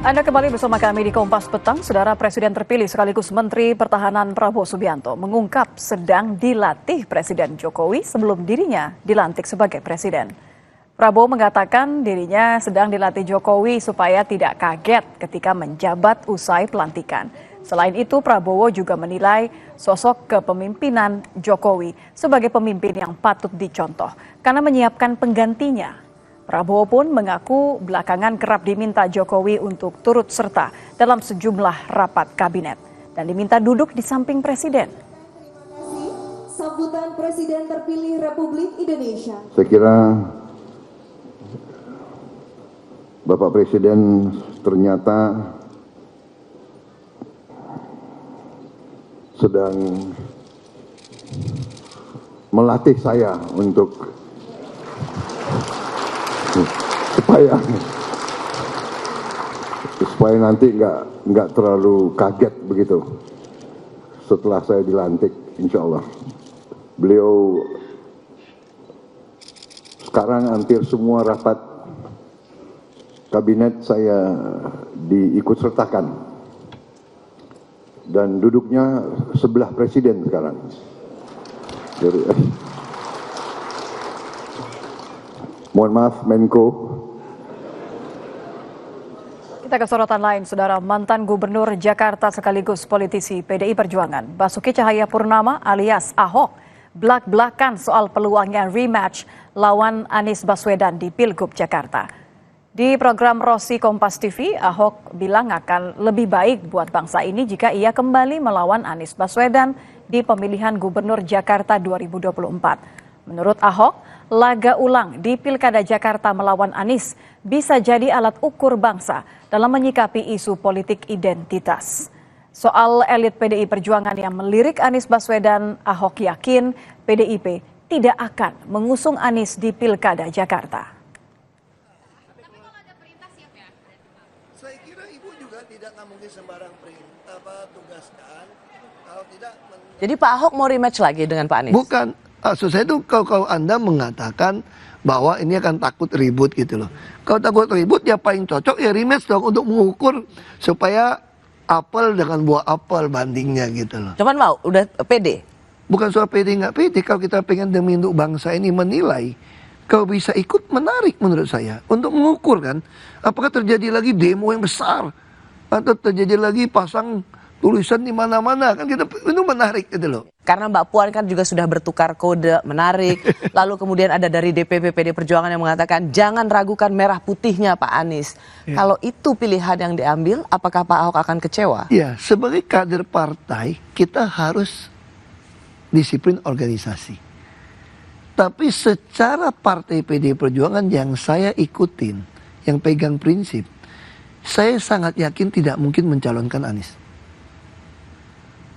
Anda kembali bersama kami di Kompas Petang. Saudara Presiden terpilih sekaligus Menteri Pertahanan Prabowo Subianto mengungkap sedang dilatih Presiden Jokowi sebelum dirinya dilantik sebagai Presiden. Prabowo mengatakan dirinya sedang dilatih Jokowi supaya tidak kaget ketika menjabat usai pelantikan. Selain itu, Prabowo juga menilai sosok kepemimpinan Jokowi sebagai pemimpin yang patut dicontoh karena menyiapkan penggantinya. Prabowo pun mengaku belakangan kerap diminta Jokowi untuk turut serta dalam sejumlah rapat kabinet dan diminta duduk di samping Presiden. Sambutan Presiden terpilih Republik Indonesia. Saya kira Bapak Presiden ternyata sedang melatih saya untuk supaya nanti nggak terlalu kaget begitu setelah saya dilantik, insya Allah. Beliau sekarang hampir semua rapat kabinet saya diikut sertakan dan duduknya sebelah presiden sekarang. Jadi, mohon maaf Menko. Kita ke sorotan lain, Saudara. Mantan Gubernur Jakarta sekaligus politisi PDI Perjuangan, Basuki Cahayapurnama alias Ahok, belak-belakan soal peluangnya rematch lawan Anies Baswedan di Pilgub Jakarta. Di program Rossi Kompas TV, Ahok bilang akan lebih baik buat bangsa ini jika ia kembali melawan Anies Baswedan di pemilihan Gubernur Jakarta 2024. Menurut Ahok, laga ulang di Pilkada Jakarta melawan Anies bisa jadi alat ukur bangsa dalam menyikapi isu politik identitas. Soal elit PDI Perjuangan yang melirik Anies Baswedan, Ahok yakin PDIP tidak akan mengusung Anies di Pilkada Jakarta. Saya kira Ibu juga tidak mungkin sembarang perintah tugaskan kalau tidak. Jadi Pak Ahok mau rematch lagi dengan Pak Anies? Bukan, maksud saya itu kalau Anda mengatakan bahwa ini akan takut ribut gitu loh. Kalau takut ribut ya paling cocok ya rematch dong untuk mengukur supaya apel dengan buah apel bandingnya gitu loh. Cuman mau, udah pede? Bukan soal pede nggak pede, kalau kita pengen demi untuk bangsa ini menilai, kalau bisa ikut menarik menurut saya untuk mengukur kan, apakah terjadi lagi demo yang besar atau terjadi lagi pasang tulisan di mana-mana, kan kita itu menarik gitu loh. Karena Mbak Puan kan juga sudah bertukar kode menarik. Lalu kemudian ada dari DPP PD Perjuangan yang mengatakan jangan ragukan merah putihnya Pak Anies. Ya. Kalau itu pilihan yang diambil, apakah Pak Ahok akan kecewa? Ya, sebagai kader partai kita harus disiplin organisasi. Tapi secara partai PD Perjuangan yang saya ikutin, yang pegang prinsip, saya sangat yakin tidak mungkin mencalonkan Anies.